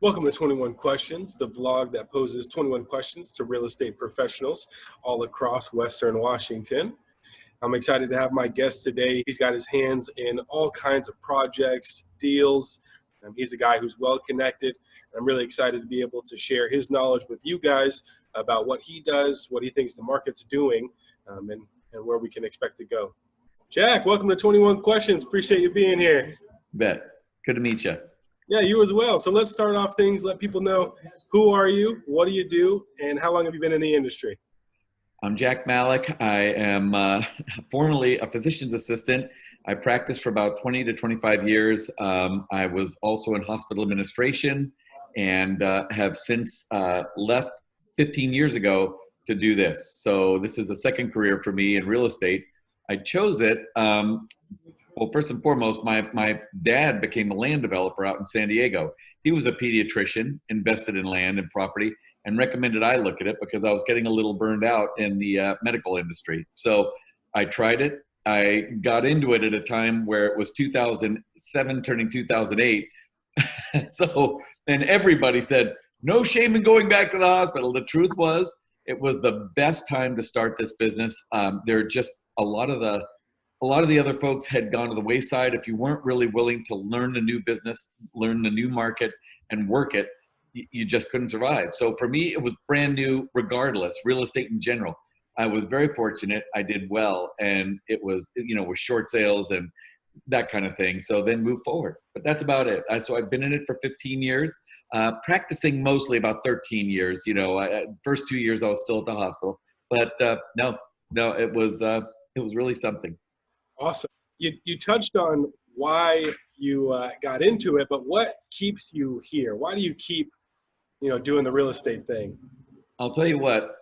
Welcome to 21 Questions, the vlog that poses 21 questions to real estate professionals all across Western Washington. I'm excited to have my guest today. He's got his hands in all kinds of projects, deals. He's a guy who's well connected. I'm really excited to be able to share his knowledge with you guys about what he does, what he thinks the market's doing, and where we can expect to go. Jack, welcome to 21 Questions. Appreciate you being here. Bet. Good to meet you. Yeah, you as well. So let's start off things. Let people know, who are you, what do you do, and how long have you been in the industry? I'm Jack Malek. I am formerly a physician's assistant. I practiced for about 20 to 25 years. I was also in hospital administration and have since left 15 years ago to do this. So this is a second career for me in real estate. I chose it. Well, first and foremost, my dad became a land developer out in San Diego. He was a pediatrician, invested in land and property, and recommended I look at it because I was getting a little burned out in the medical industry. So I tried it. I got into it at a time where it was 2007 turning 2008. And everybody said, no shame in going back to the hospital. The truth was, it was the best time to start this business. There are just a lot of the other folks had gone to the wayside. If you weren't really willing to learn the new business, learn the new market, and work it, you just couldn't survive. So for me, it was brand new regardless, real estate in general. I was very fortunate. I did well, and it was, with short sales and that kind of thing. So then move forward. But that's about it. So I've been in it for 15 years, practicing mostly about 13 years. First 2 years I was still at the hospital. But no, it was really something. Awesome. You touched on why you got into it, but what keeps you here? Why do you keep, doing the real estate thing? I'll tell you what,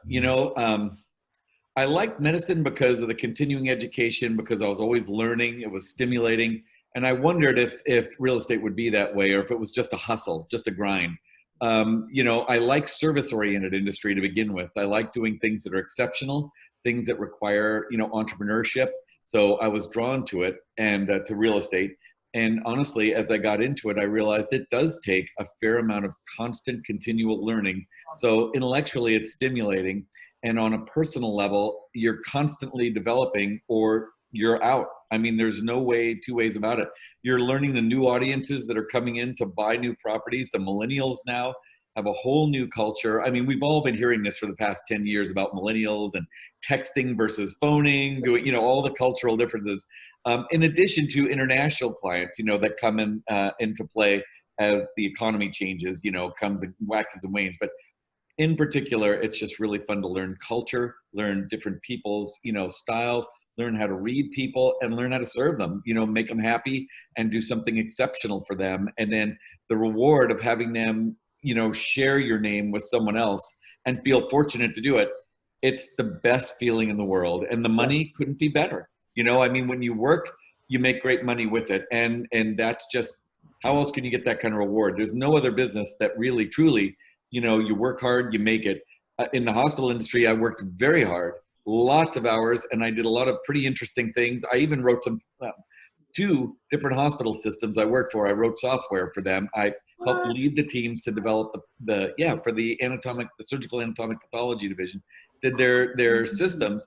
I liked medicine because of the continuing education, because I was always learning. It was stimulating. And I wondered if real estate would be that way, or if it was just a hustle, just a grind. I like service-oriented industry to begin with. I like doing things that are exceptional, things that require, entrepreneurship. So I was drawn to it and to real estate. And honestly, as I got into it, I realized it does take a fair amount of constant, continual learning. So intellectually, it's stimulating. And on a personal level, you're constantly developing or you're out. I mean, there's two ways about it. You're learning the new audiences that are coming in to buy new properties. The millennials now have a whole new culture. I mean, we've all been hearing this for the past 10 years about millennials and texting versus phoning, doing, all the cultural differences. In addition to international clients, that come into play as the economy changes, comes and waxes and wanes. But in particular, it's just really fun to learn culture, learn different people's, styles, learn how to read people and learn how to serve them, make them happy and do something exceptional for them. And then the reward of having them, share your name with someone else and feel fortunate to do it. It's the best feeling in the world, and the money couldn't be better. When you work, you make great money with it. And that's just, how else can you get that kind of reward? There's no other business that really, truly, you work hard, you make it. In the hospital industry, I worked very hard, lots of hours, and I did a lot of pretty interesting things. I even wrote two different hospital systems I worked for. I wrote software for them. I helped lead the teams to develop for the surgical anatomic pathology division, did their systems,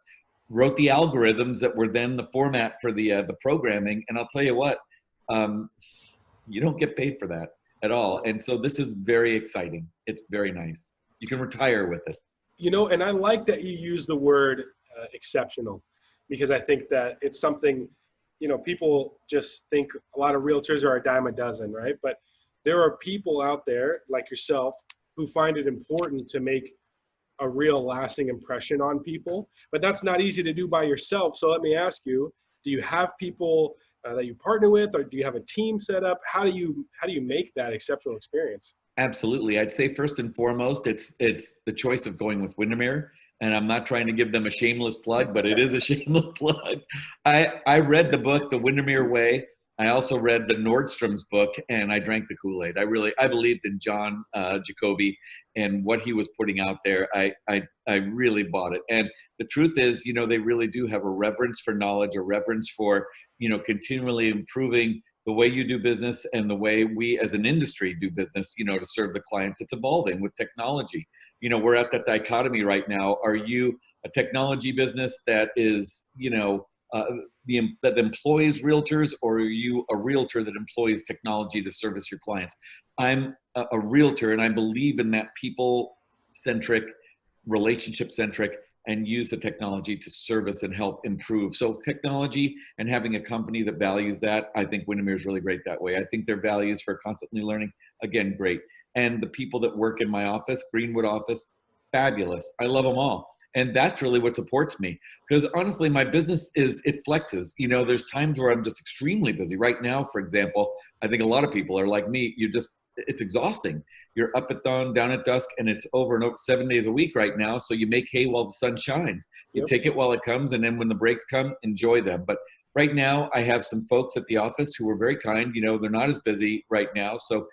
wrote the algorithms that were then the format for the programming. And I'll tell you what, you don't get paid for that at all. And so this is very exciting. It's very nice. You can retire with it. And I like that you use the word exceptional, because I think that it's something, people just think a lot of realtors are a dime a dozen, right? But there are people out there like yourself who find it important to make a real lasting impression on people, but that's not easy to do by yourself. So let me ask you, do you have people that you partner with, or do you have a team set up? How do you make that exceptional experience? Absolutely. I'd say first and foremost, it's the choice of going with Windermere. And I'm not trying to give them a shameless plug, but it is a shameless plug. I read the book, The Windermere Way. I also read the Nordstrom's book, and I drank the Kool-Aid. I believed in John Jacoby and what he was putting out there. I really bought it. And the truth is, they really do have a reverence for knowledge, a reverence for, continually improving the way you do business and the way we as an industry do business, you know, to serve the clients, it's evolving with technology. You know, we're at that dichotomy right now. Are you a technology business that is, you know, that employs realtors, or are you a realtor that employs technology to service your clients? I'm a realtor, and I believe in that people-centric, relationship-centric, and use the technology to service and help improve. So technology and having a company that values that, I think Windermere is really great that way. I think their values for constantly learning, again, great. And the people that work in my office, Greenwood office, fabulous. I love them all. And that's really what supports me. Because honestly, my business it flexes. You know, there's times where I'm just extremely busy. Right now, for example, I think a lot of people are like me. It's exhausting. You're up at dawn, down at dusk, and it's over and over 7 days a week right now. So you make hay while the sun shines. You Yep. take it while it comes, and then when the breaks come, enjoy them. But right now, I have some folks at the office who are very kind. You know, they're not as busy right now. So,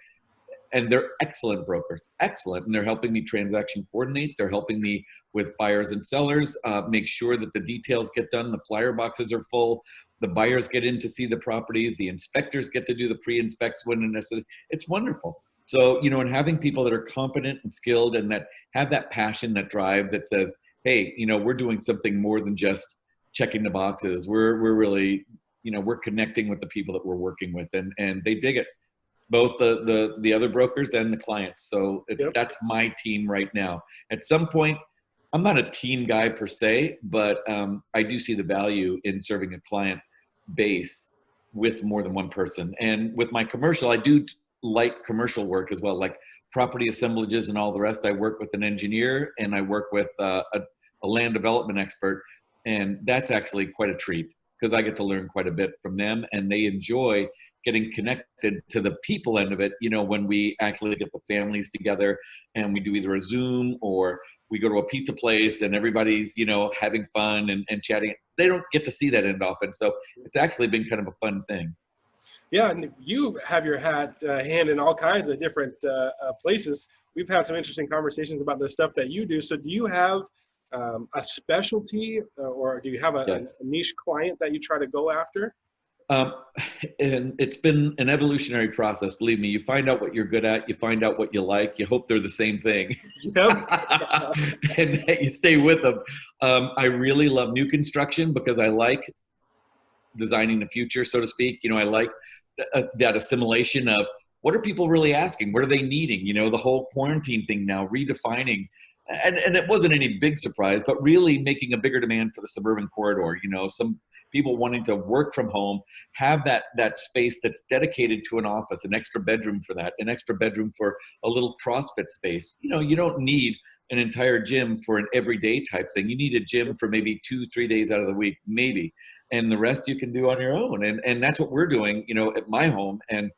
and they're excellent brokers, excellent. And they're helping me transaction coordinate. They're helping me with buyers and sellers, make sure that the details get done. The flyer boxes are full. The buyers get in to see the properties. The inspectors get to do the pre-inspects when necessary. It's wonderful. So, you know, and having people that are competent and skilled and that have that passion, that drive that says, hey, you know, we're doing something more than just checking the boxes. We're really, you know, we're connecting with the people that we're working with, and they dig it, both the other brokers and the clients. So Yep. that's my team right now. At some point, I'm not a team guy per se, but I do see the value in serving a client base with more than one person. And with my commercial, I do like commercial work as well, like property assemblages and all the rest. I work with an engineer, and I work with a land development expert. And that's actually quite a treat because I get to learn quite a bit from them, and they enjoy getting connected to the people end of it. You know, when we actually get the families together and we do either a Zoom or we go to a pizza place and everybody's, you know, having fun and chatting. They don't get to see that end often. So it's actually been kind of a fun thing. Yeah, and you have your hand in all kinds of different places. We've had some interesting conversations about the stuff that you do. So do you have a specialty, or do you have a Yes. niche client that you try to go after? Um, and it's been an evolutionary process. Believe me, you find out what you're good at, you find out what you like, you hope they're the same thing, Yep. and that you stay with them. I really love new construction because I like designing the future, so to speak. You know, I like that assimilation of what are people really asking? What are they needing? You know, the whole quarantine thing now, redefining. And it wasn't any big surprise, but really making a bigger demand for the suburban corridor. You know, some people wanting to work from home, have that space that's dedicated to an office, an extra bedroom for that, an extra bedroom for a little CrossFit space. You know, you don't need an entire gym for an everyday type thing. You need a gym for maybe 2-3 days out of the week, maybe. And the rest you can do on your own. And that's what we're doing, you know, at my home. And,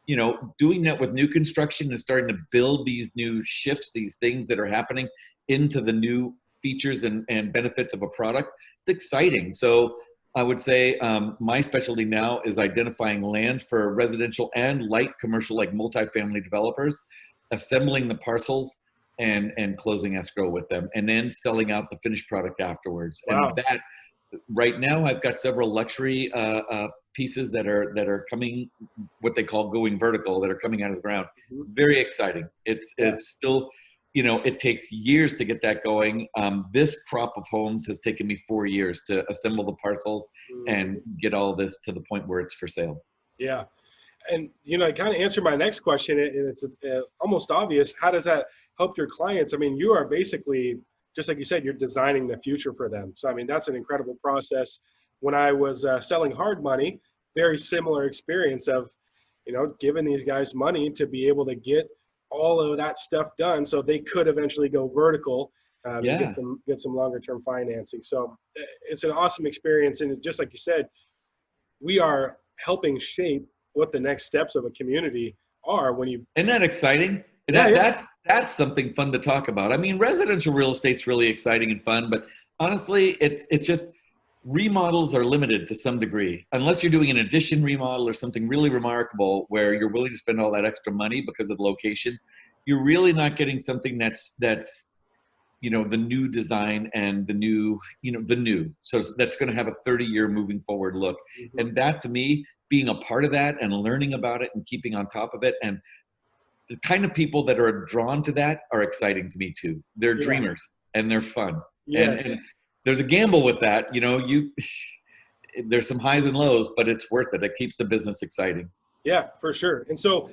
you know, doing that with new construction and starting to build these new shifts, these things that are happening into the new features and benefits of a product. It's exciting. So I would say my specialty now is identifying land for residential and light commercial, like multifamily developers, assembling the parcels and closing escrow with them, and then selling out the finished product afterwards. And Wow. that right now I've got several luxury pieces that are coming, what they call going vertical, that are coming out of the ground. Mhm. Very exciting. It's still, you know, it takes years to get that going. This crop of homes has taken me 4 years to assemble the parcels and get all this to the point where it's for sale. Yeah. And, you know, it kind of answered my next question, and it's almost obvious. How does that help your clients? I mean, you are basically, just like you said, you're designing the future for them. So, I mean, that's an incredible process. When I was selling hard money, very similar experience of, you know, giving these guys money to be able to get all of that stuff done so they could eventually go vertical and Yeah. get some longer term financing. So it's an awesome experience. And just like you said, we are helping shape what the next steps of a community are when you. Isn't that exciting? Yeah, yeah. That's something fun to talk about. I mean, residential real estate's really exciting and fun, but honestly, it's just remodels are limited to some degree. Unless you're doing an addition remodel or something really remarkable where you're willing to spend all that extra money because of the location, you're really not getting something that's you know, the new design and the new, you know, the new. So that's going to have a 30-year moving forward look. Mhm. And that to me being a part of that and learning about it and keeping on top of it. And the kind of people that are drawn to that are exciting to me too. They're Yeah. dreamers and they're fun. Yes. And there's a gamble with that. You know, there's some highs and lows, but it's worth it. It keeps the business exciting. Yeah, for sure. And so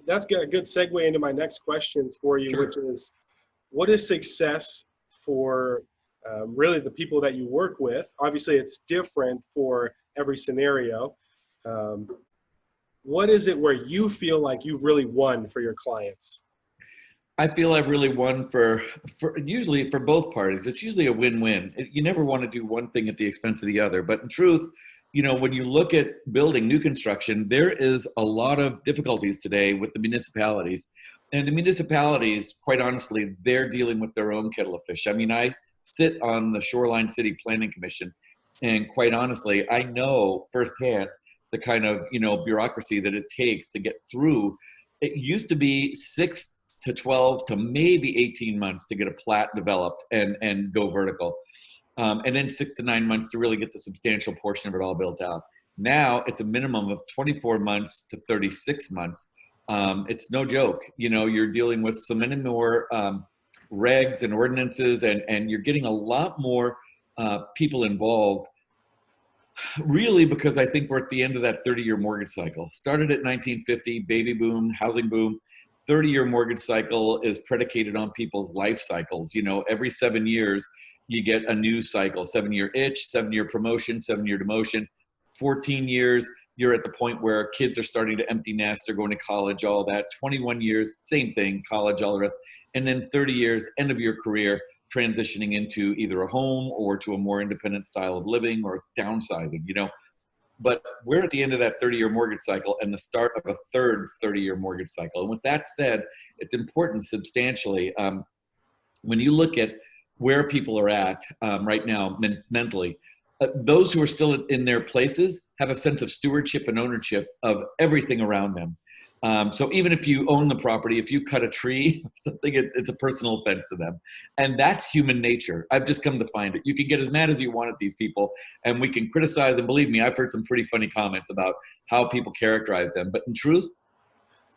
that's got a good segue into my next questions for you, Sure. which is, what is success for really the people that you work with? Obviously, it's different for every scenario. Um, what is it where you feel like you've really won for your clients? I feel I've really won for usually for both parties. It's usually a win-win. You never want to do one thing at the expense of the other. But in truth, you know, when you look at building new construction, there is a lot of difficulties today with the municipalities. And the municipalities, quite honestly, they're dealing with their own kettle of fish. I mean, I sit on the Shoreline City Planning Commission, and quite honestly, I know firsthand the kind of, you know, bureaucracy that it takes to get through. It used to be 6 to 12 to maybe 18 months to get a plat developed and go vertical. And then 6 to 9 months to really get the substantial portion of it all built out. Now it's a minimum of 24 months to 36 months. It's no joke. You know, you're dealing with so many more regs and ordinances, and you're getting a lot more people involved, really, because I think we're at the end of that 30-year mortgage cycle. Started at 1950, baby boom, housing boom. 30-year mortgage cycle is predicated on people's life cycles. You know, every 7 years, you get a new cycle: 7-year itch, 7-year promotion, 7-year demotion. 14 years, you're at the point where kids are starting to empty nest, they're going to college, all that. 21 years, same thing, college, all the rest. And then 30 years, end of your career, transitioning into either a home or to a more independent style of living or downsizing, you know. But we're at the end of that 30-year mortgage cycle and the start of a third 30-year mortgage cycle. And with that said, it's important substantially, when you look at where people are at right now mentally, those who are still in their places have a sense of stewardship and ownership of everything around them. So even if you own the property, if you cut a tree or something, it's a personal offense to them. And that's human nature. I've just come to find it. You can get as mad as you want at these people, and we can criticize, and believe me, I've heard some pretty funny comments about how people characterize them. But in truth,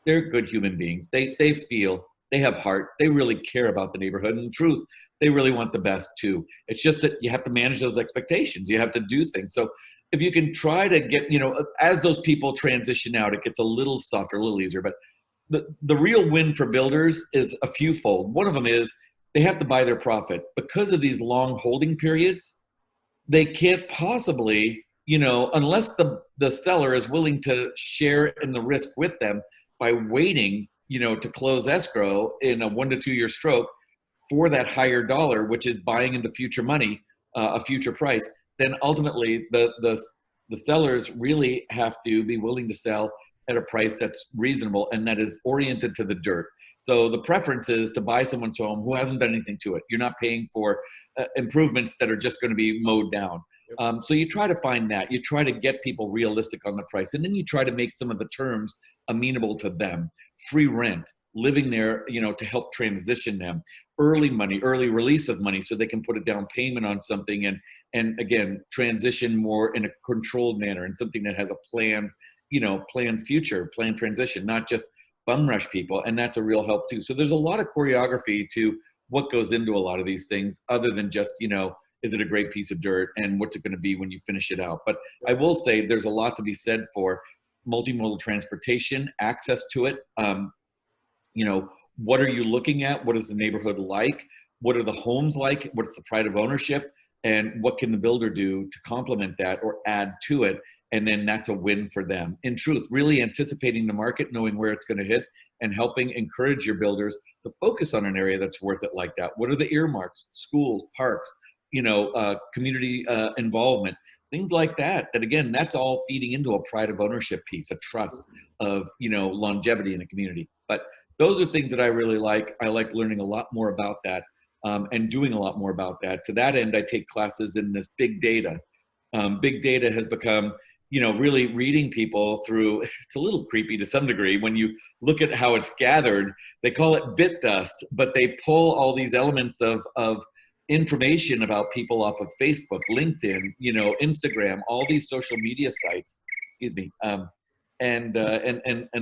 they're good human beings. They feel, they have heart, they really care about the neighborhood. And in truth, they really want the best too. It's just that you have to manage those expectations. You have to do things. So if you can try to get, you know, as those people transition out, it gets a little softer, a little easier. But the real win for builders is a fewfold. One of them is they have to buy their profit. Because of these long holding periods, they can't possibly, you know, unless the seller is willing to share in the risk with them by waiting, you know, to close escrow in a 1 to 2 year stroke for that higher dollar, which is buying into future money, a future price, then ultimately the sellers really have to be willing to sell at a price that's reasonable and that is oriented to the dirt. So the preference is to buy someone's home who hasn't done anything to it. You're not paying for improvements that are just going to be mowed down. So you try to find that. You try to get people realistic on the price, and then you try to make some of the terms amenable to them. Free rent, living there, you know, to help transition them. Early money, early release of money, so they can put a down payment on something and again, transition more in a controlled manner and something that has a planned, you know, planned future, planned transition, not just bum rush people. And that's a real help too. So there's a lot of choreography to what goes into a lot of these things, other than just, you know, is it a great piece of dirt and what's it going to be when you finish it out? But I will say there's a lot to be said for multimodal transportation, access to it. You know, what are you looking at? What is the neighborhood like? What are the homes like? What's the pride of ownership? And what can the builder do to complement that or add to it? And then that's a win for them. In truth, really anticipating the market, knowing where it's going to hit, and helping encourage your builders to focus on an area that's worth it like that. What are the earmarks? Schools, parks, you know, community involvement, things like that. That again, that's all feeding into a pride of ownership piece, a trust of, you know, longevity in a community. But those are things that I really like. I like learning a lot more about that and doing a lot more about that. To that end, I take classes in this big data. Big data has become, you know, really reading people through. It's a little creepy to some degree when you look at how it's gathered. They call it bit dust, but they pull all these elements of information about people off of Facebook, LinkedIn, you know, Instagram, all these social media sites, excuse me, and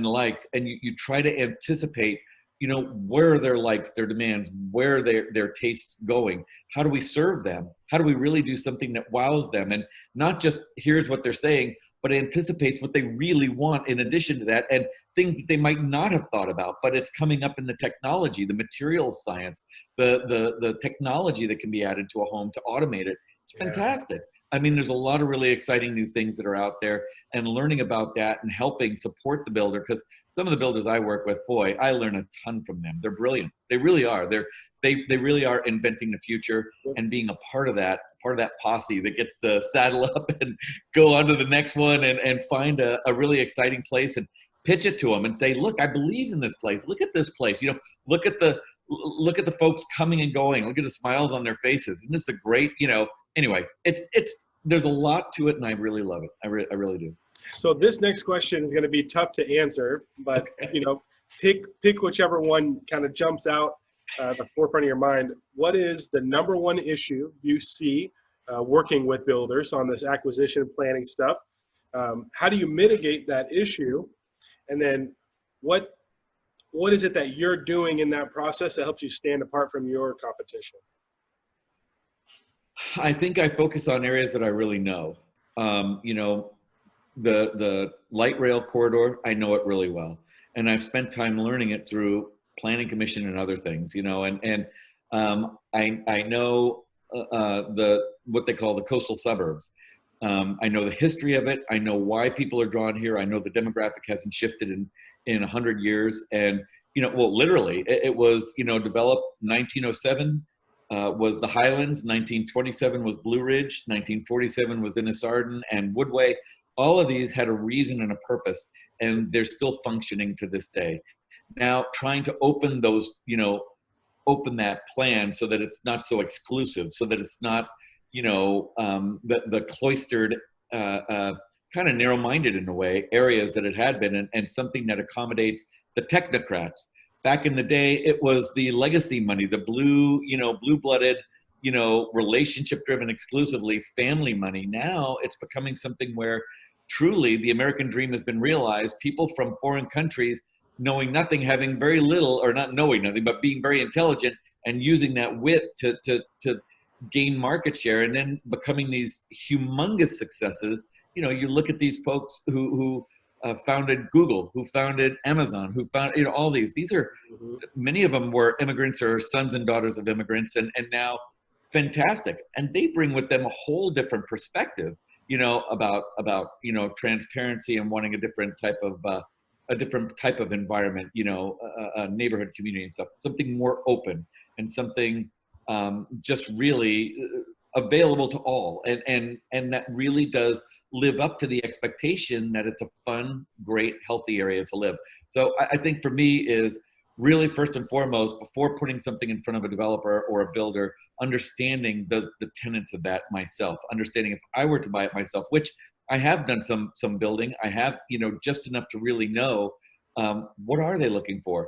likes, and you try to anticipate, where are their likes, their demands, where are their tastes going? How do we serve them? How do we really do something that wows them? And not just here's what they're saying, but anticipates what they really want in addition to that, and things that they might not have thought about, but it's coming up in the technology, the materials science, the technology that can be added to a home to automate it. It's fantastic. I mean, there's a lot of really exciting new things that are out there, and learning about that and helping support the builder, because some of the builders I work with, boy, I learn a ton from them. They're brilliant. They really are. They really are inventing the future, and being a part of that posse that gets to saddle up and go on to the next one, and find a really exciting place and pitch it to them and say, look, I believe in this place. Look at this place. Look at the folks coming and going. Look at the smiles on their faces. Isn't this a great, anyway, there's a lot to it, and I really love it. I really do. So this next question is going to be tough to answer, but pick whichever one kind of jumps out the forefront of your mind. What is the number one issue you see working with builders on this acquisition planning stuff? How do you mitigate that issue? And then what is it that you're doing in that process that helps you stand apart from your competition? I think I focus on areas that I really know. The light rail corridor, I know it really well, and I've spent time learning it through planning commission and other things. I know what they call the coastal suburbs. I know the history of it. I know why people are drawn here. I know the demographic hasn't shifted in 100 years, and literally it was developed 1907. Was the Highlands, 1927 was Blue Ridge, 1947 was Innisarden and Woodway. All of these had a reason and a purpose, and they're still functioning to this day. Now, trying to open those, open that plan so that it's not so exclusive, so that it's not, the cloistered, kind of narrow-minded in a way, areas that it had been, and something that accommodates the technocrats. Back in the day, it was the legacy money, the blue-blooded, relationship-driven, exclusively family money. Now it's becoming something where truly the American dream has been realized. People from foreign countries, knowing nothing, having very little, or not knowing nothing, but being very intelligent and using that wit to gain market share, and then becoming these humongous successes. You look at these folks who founded Google, who founded Amazon, who found all these. These are many of them were immigrants or sons and daughters of immigrants, and now fantastic. And they bring with them a whole different perspective, about transparency and wanting a different type of environment, a neighborhood community and stuff, something more open and something just really available to all, and that really does live up to the expectation that it's a fun, great, healthy area to live. So I think for me is really first and foremost, before putting something in front of a developer or a builder, understanding the tenets of that myself, understanding if I were to buy it myself, which I have done some building, I have, just enough to really know what are they looking for?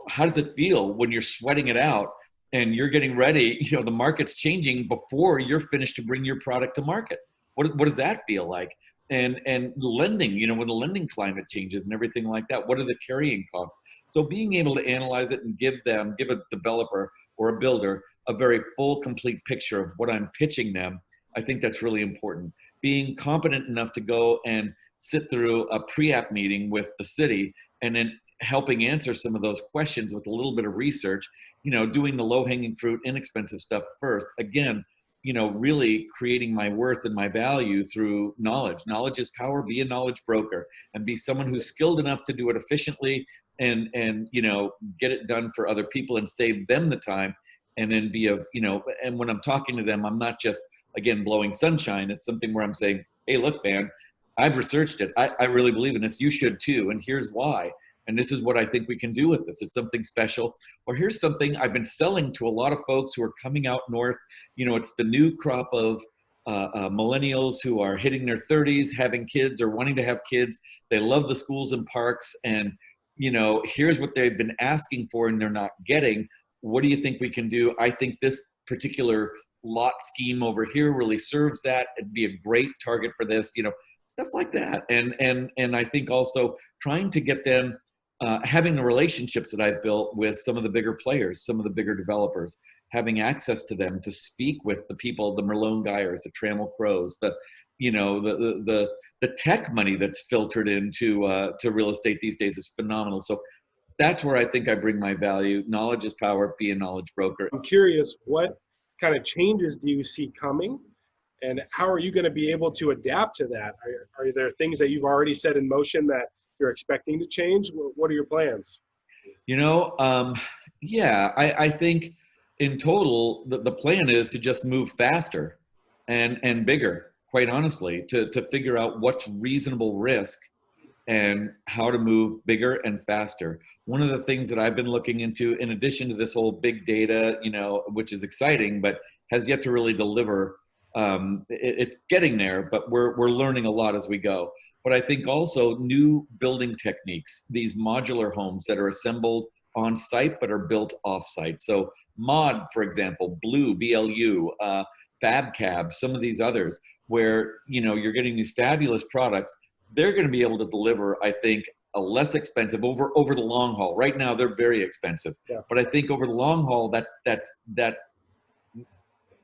How does it feel when you're sweating it out and you're getting ready, the market's changing before you're finished to bring your product to market? What does that feel like? And lending, when the lending climate changes and everything like that, what are the carrying costs? So being able to analyze it and give a developer or a builder a very full, complete picture of what I'm pitching them, I think that's really important. Being competent enough to go and sit through a pre-app meeting with the city, and then helping answer some of those questions with a little bit of research, doing the low-hanging fruit, inexpensive stuff first. Again, really creating my worth and my value through knowledge. Knowledge is power. Be a knowledge broker, and be someone who's skilled enough to do it efficiently and get it done for other people and save them the time. And then and when I'm talking to them, I'm not just, again, blowing sunshine. It's something where I'm saying, hey, look, man, I've researched it. I really believe in this. You should too. And here's why. And this is what I think we can do with this. It's something special. Or here's something I've been selling to a lot of folks who are coming out north. It's the new crop of millennials who are hitting their 30s, having kids or wanting to have kids. They love the schools and parks. And, here's what they've been asking for and they're not getting. What do you think we can do? I think this particular lot scheme over here really serves that. It'd be a great target for this, stuff like that. And I think also trying to get them, having the relationships that I've built with some of the bigger players, some of the bigger developers, having access to them to speak with the people, the Merlone Guyers, the Trammell Crows, the, you know, the tech money that's filtered into to real estate these days is phenomenal. So that's where I think I bring my value. Knowledge is power. Be a knowledge broker. I'm curious, what kind of changes do you see coming, and how are you going to be able to adapt to that? Are there things that you've already set in motion that you're expecting to change? What are your plans? You know, yeah, I think in total, the plan is to just move faster and bigger, quite honestly, to figure out what's reasonable risk and how to move bigger and faster. One of the things that I've been looking into, in addition to this whole big data, you know, which is exciting, but has yet to really deliver. It's getting there, but we're learning a lot as we go. But I think also new building techniques, these modular homes that are assembled on site but are built off site. So Mod, for example, BLU, Fab Cab, some of these others, where, you know, you're getting these fabulous products. They're going to be able to deliver, I think, a less expensive over the long haul. Right now, they're very expensive, Yeah. but I think over the long haul, that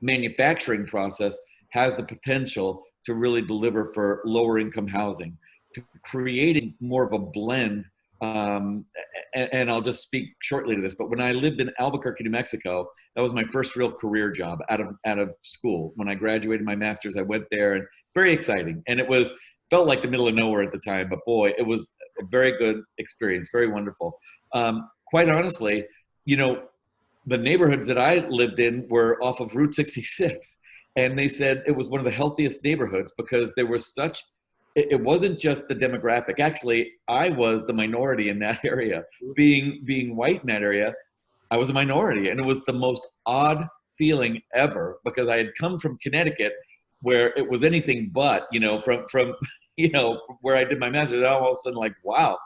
manufacturing process has the potential to really deliver for lower income housing, to creating more of a blend. And I'll just speak shortly to this, but when I lived in Albuquerque, New Mexico, that was my first real career job out of school. When I graduated my master's, I went there, and very exciting. And felt like the middle of nowhere at the time, but boy, it was a very good experience, very wonderful. Quite honestly, you know, the neighborhoods that I lived in were off of Route 66. And they said it was one of the healthiest neighborhoods because there was it wasn't just the demographic. Actually, I was the minority in that area. Being white in that area, I was a minority. And it was the most odd feeling ever because I had come from Connecticut where it was anything but, you know, from you know, where I did my master's, all of a sudden like, wow,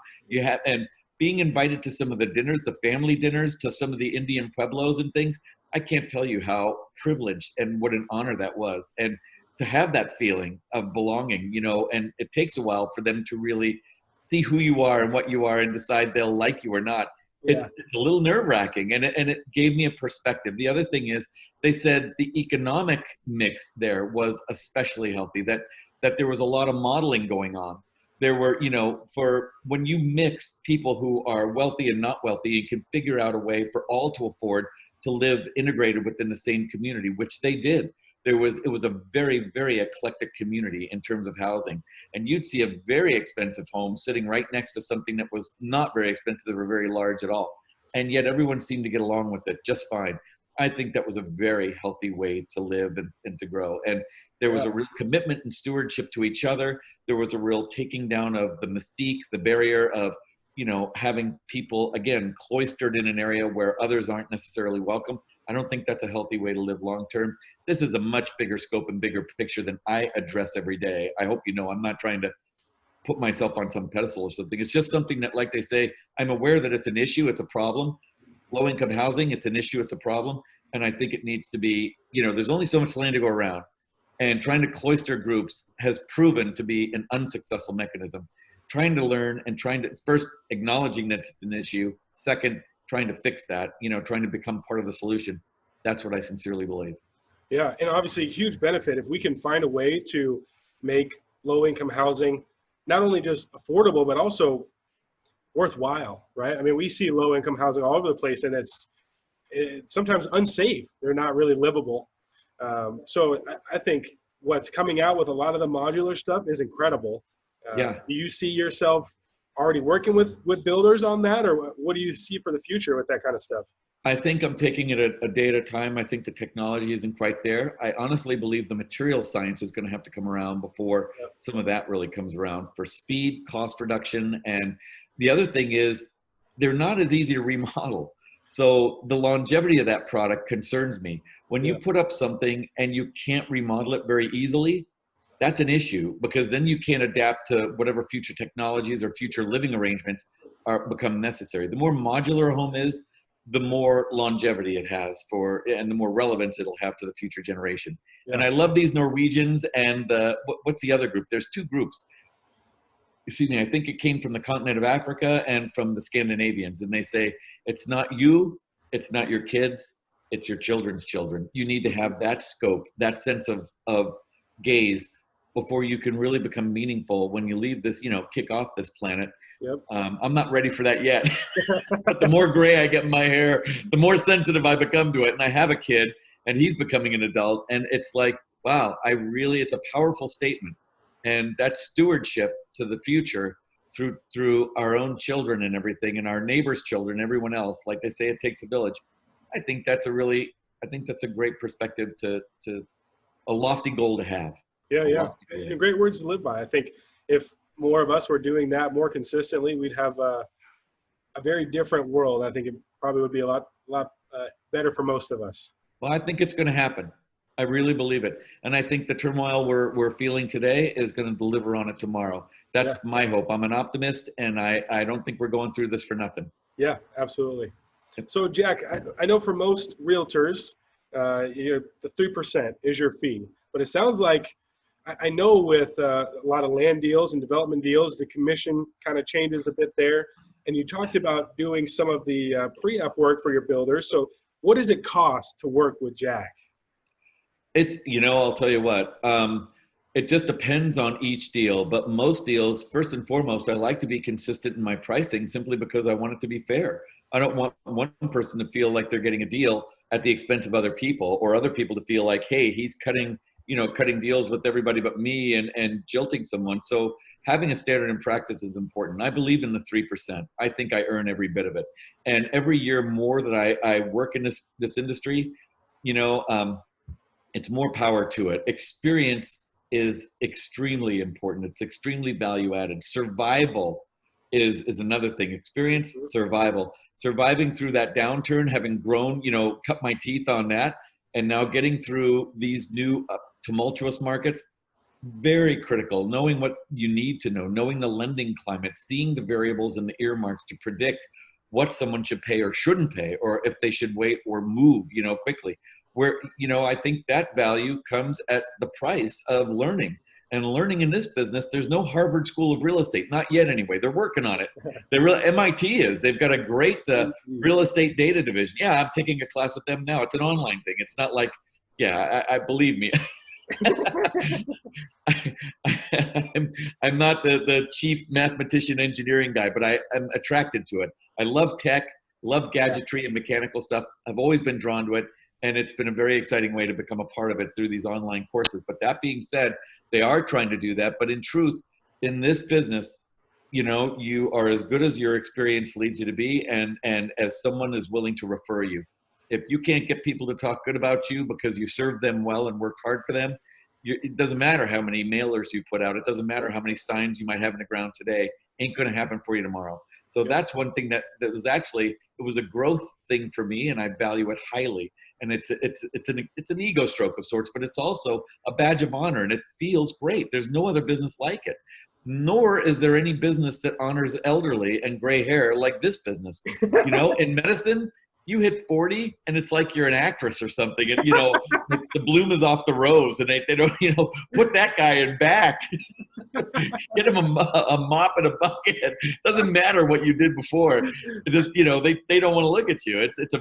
and being invited to some of the dinners, the family dinners, to some of the Indian pueblos and things, I can't tell you how privileged and what an honor that was. And to have that feeling of belonging, you know, and it takes a while for them to really see who you are and what you are and decide they'll like you or not. Yeah. It's a little nerve-wracking, and it gave me a perspective. The other thing is, they said the economic mix there was especially healthy, that there was a lot of modeling going on. There were, you know, for when you mix people who are wealthy and not wealthy, you can figure out a way for all to afford to live integrated within the same community, which they did. It was a very, very eclectic community in terms of housing. And you'd see a very expensive home sitting right next to something that was not very expensive or very large at all. And yet everyone seemed to get along with it just fine. I think that was a very healthy way to live and to grow. And there was a real commitment and stewardship to each other. There was a real taking down of the mystique, the barrier of, you know, having people, again, cloistered in an area where others aren't necessarily welcome. I don't think that's a healthy way to live long term. This is a much bigger scope and bigger picture than I address every day. I hope you know I'm not trying to put myself on some pedestal or something. It's just something that, like they say, I'm aware that it's an issue, it's a problem. Low income housing, it's an issue, it's a problem. And I think it needs to be, you know, there's only so much land to go around. And trying to cloister groups has proven to be an unsuccessful mechanism. Trying to learn and trying to, first, acknowledging that it's an issue. Second, trying to fix that, you know, trying to become part of the solution. That's what I sincerely believe. Yeah, and obviously a huge benefit if we can find a way to make low-income housing not only just affordable, but also worthwhile, right? I mean, we see low-income housing all over the place, and it's sometimes unsafe. They're not really livable. So I think what's coming out with a lot of the modular stuff is incredible. Yeah. Do you see yourself already working with builders on that, or what do you see for the future with that kind of stuff? I think I'm taking it a day at a time. I think the technology isn't quite there. I honestly believe the material science is going to have to come around before some of that really comes around for speed, cost reduction. And the other thing is they're not as easy to remodel. So the longevity of that product concerns me. When you put up something and you can't remodel it very easily, that's an issue, because then you can't adapt to whatever future technologies or future living arrangements become necessary. The more modular a home is, the more longevity it has and the more relevance it'll have to the future generation. Yeah. And I love these Norwegians and what's the other group? There's two groups. excuse me, I think it came from the continent of Africa and from the Scandinavians. And they say, it's not you, it's not your kids, it's your children's children. You need to have that scope, that sense of gaze before you can really become meaningful when you leave this, kick off this planet. Yep. I'm not ready for that yet. But the more gray I get in my hair, the more sensitive I become to it. And I have a kid and he's becoming an adult. And it's like, wow, it's a powerful statement. And that stewardship to the future through our own children and everything, and our neighbors' children, everyone else, like they say, it takes a village. I think that's a great perspective to a lofty goal to have. Yeah. And great words to live by. I think if more of us were doing that more consistently, we'd have a very different world. I think it probably would be a lot better for most of us. Well, I think it's going to happen. I really believe it. And I think the turmoil we're feeling today is going to deliver on it tomorrow. That's my hope. I'm an optimist, and I don't think we're going through this for nothing. Yeah, absolutely. So, Jack, I know for most realtors, the 3% is your fee. But it sounds like, I know with a lot of land deals and development deals, the commission kind of changes a bit there. And you talked about doing some of the pre-up work for your builders. So what does it cost to work with Jack? It's, I'll tell you what, it just depends on each deal, but most deals, first and foremost, I like to be consistent in my pricing simply because I want it to be fair. I don't want one person to feel like they're getting a deal at the expense of other people, or other people to feel like, hey, he's cutting deals with everybody but me and jilting someone. So having a standard in practice is important. I believe in the 3%. I think I earn every bit of it. And every year more that I work in this industry, it's more power to it. Experience is extremely important. It's extremely value added. Survival is another thing. Experience, survival. Surviving through that downturn, having grown, cut my teeth on that, and now getting through these new tumultuous markets, very critical. Knowing what you need to know, knowing the lending climate, seeing the variables and the earmarks to predict what someone should pay or shouldn't pay, or if they should wait or move, quickly. Where, I think that value comes at the price of learning. And learning in this business, there's no Harvard School of Real Estate, not yet anyway. They're working on it. MIT is. They've got a great real estate data division. Yeah, I'm taking a class with them now. It's an online thing. It's not like, I believe me. I'm not the chief mathematician engineering guy, but I'm attracted to it. I love tech, love gadgetry and mechanical stuff. I've always been drawn to it. And it's been a very exciting way to become a part of it through these online courses. But that being said, they are trying to do that. But in truth, in this business, you are as good as your experience leads you to be, and as someone is willing to refer you. If you can't get people to talk good about you because you served them well and worked hard for them, it doesn't matter how many mailers you put out. It doesn't matter how many signs you might have in the ground today. Ain't going to happen for you tomorrow. So that's one thing that was actually, it was a growth thing for me, and I value it highly. And it's an ego stroke of sorts, but it's also a badge of honor, and it feels great. There's no other business like it. Nor is there any business that honors elderly and gray hair like this business. In medicine, you hit 40 and it's like you're an actress or something. And, the bloom is off the rose, and they don't, put that guy in back. Get him a mop and a bucket. Doesn't matter what you did before. It just, they don't want to look at you. It's a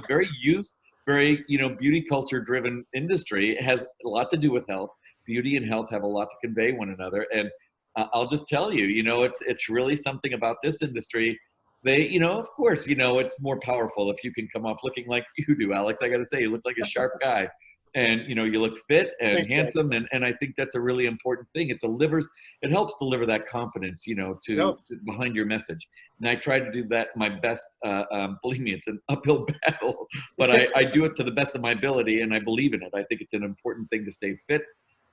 very beauty culture driven industry. It has a lot to do with health. Beauty and health have a lot to convey one another. And I'll just tell you, it's really something about this industry. They, of course, it's more powerful if you can come off looking like you do, Alex. I got to say, you look like a sharp guy, and, you look fit and Thanks, handsome. And I think that's a really important thing. It helps deliver that confidence, to behind your message. And I try to do that my best. Believe me, it's an uphill battle, but I do it to the best of my ability, and I believe in it. I think it's an important thing to stay fit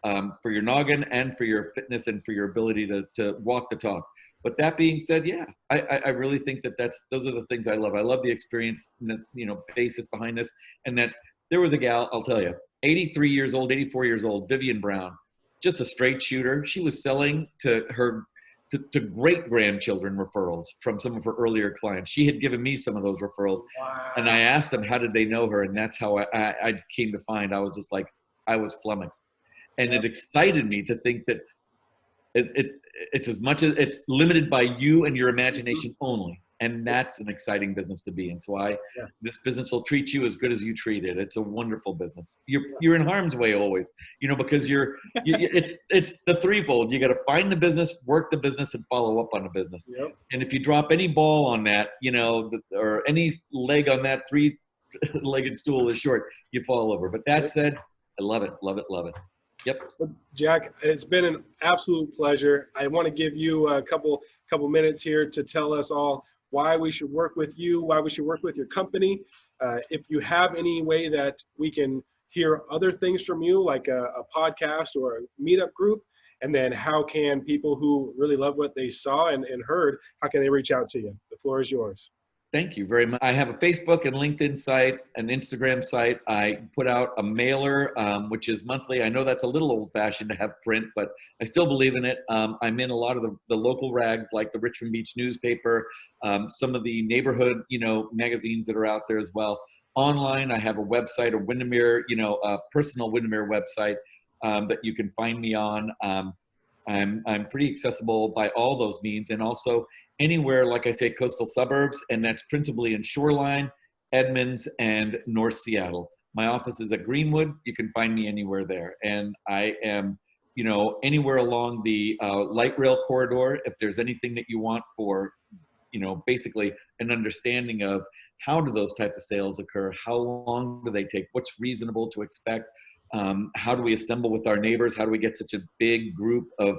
for your noggin and for your fitness and for your ability to walk the talk. But that being said, I really think those are the things I love. I love the experience, basis behind this. And that there was a gal, I'll tell you, 83 years old, 84 years old, Vivian Brown, just a straight shooter. She was selling to her to great grandchildren referrals from some of her earlier clients. She had given me some of those referrals. Wow. And I asked them, how did they know her? And that's how I came to find, I was just like, I was flummoxed. And it excited me to think that it's as much as it's limited by you and your imagination only. And that's an exciting business to be in. So this business will treat you as good as you treat it. It's a wonderful business. You're in harm's way always, because it's the threefold. You got to find the business, work the business, and follow up on the business. Yep. And if you drop any ball on that, or any leg on that three-legged stool is short, you fall over. But that said, I love it, love it, love it. Yep. Jack, it's been an absolute pleasure. I want to give you a couple minutes here to tell us all why we should work with you, why we should work with your company. If you have any way that we can hear other things from you, like a podcast or a meetup group, and then how can people who really love what they saw and heard, how can they reach out to you? The floor is yours. Thank you very much. I have a Facebook and LinkedIn site, an Instagram site. I put out a mailer, which is monthly. I know that's a little old-fashioned to have print, but I still believe in it. I'm in a lot of the local rags, like the Richmond Beach newspaper, some of the neighborhood, magazines that are out there as well. Online, I have a website, a Windermere, a personal Windermere website that you can find me on. I'm pretty accessible by all those means, and also anywhere, like I say, coastal suburbs, and that's principally in Shoreline, Edmonds, and North Seattle. My office is at Greenwood. You can find me anywhere there. And I am, anywhere along the light rail corridor. If there's anything that you want for, basically an understanding of how do those type of sales occur, how long do they take, what's reasonable to expect, how do we assemble with our neighbors, how do we get such a big group of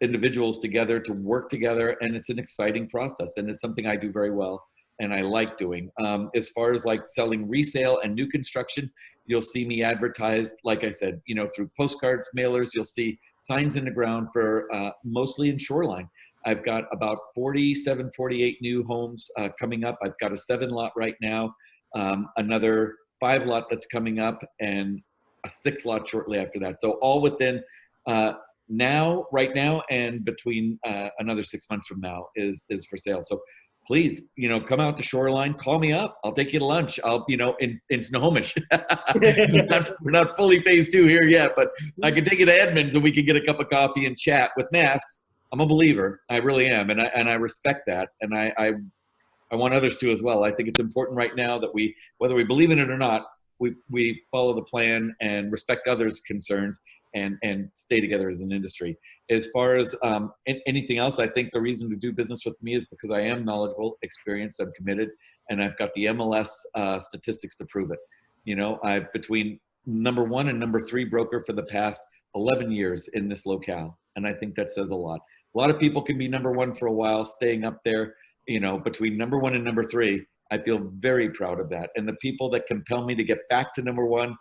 individuals together to work together. And it's an exciting process, and it's something I do very well and I like doing. As far as like selling resale and new construction, you'll see me advertised, like I said, through postcards, mailers. You'll see signs in the ground for mostly in Shoreline. I've got about 47, 48 new homes coming up. I've got a 7-lot right now, another 5-lot that's coming up, and a 6-lot shortly after that. So all within right now, and between another 6 months from now is for sale. So please, come out to Shoreline, call me up. I'll take you to lunch. I'll, in Snohomish. we're not fully phase 2 here yet, but I can take you to Edmonds and we can get a cup of coffee and chat with masks. I'm a believer. I really am. And I respect that. And I want others to as well. I think it's important right now that whether we believe in it or not, we follow the plan and respect others' concerns and stay together as an industry. As far as anything else, I think the reason to do business with me is because I am knowledgeable, experienced, I'm committed, and I've got the MLS statistics to prove it. I've between number 1 and number 3 broker for the past 11 years in this locale, and I think that says a lot. A lot of people can be number 1 for a while, staying up there, between number 1 and number 3. I feel very proud of that. And the people that compel me to get back to number 1,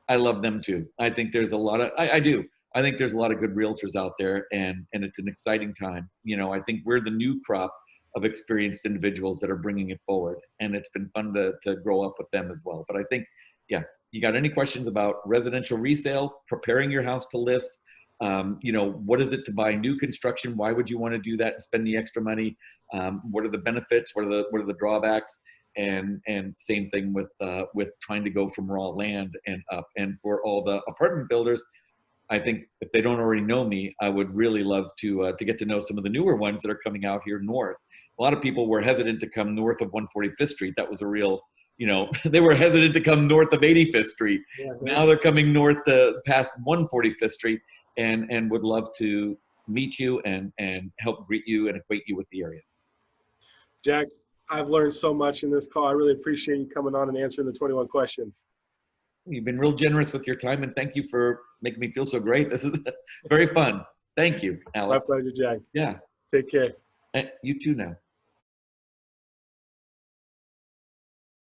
I love them too. I think there's a lot of, I do. I think there's a lot of good realtors out there, and it's an exciting time. I think we're the new crop of experienced individuals that are bringing it forward, and it's been fun to grow up with them as well. But I think, you got any questions about residential resale, preparing your house to list, what is it to buy new construction? Why would you want to do that and spend the extra money? What are the benefits? What are the drawbacks? And same thing with trying to go from raw land and up. And for all the apartment builders, I think if they don't already know me, I would really love to get to know some of the newer ones that are coming out here north. A lot of people were hesitant to come north of 145th Street. That was a real, they were hesitant to come north of 85th Street. Yeah, now they're coming north past 145th Street and would love to meet you and help greet you and acquaint you with the area. Jack, I've learned so much in this call. I really appreciate you coming on and answering the 21 questions. You've been real generous with your time, and thank you for making me feel so great. This is very fun. Thank you, Alex. My pleasure, Jack. Yeah. Take care. You too now.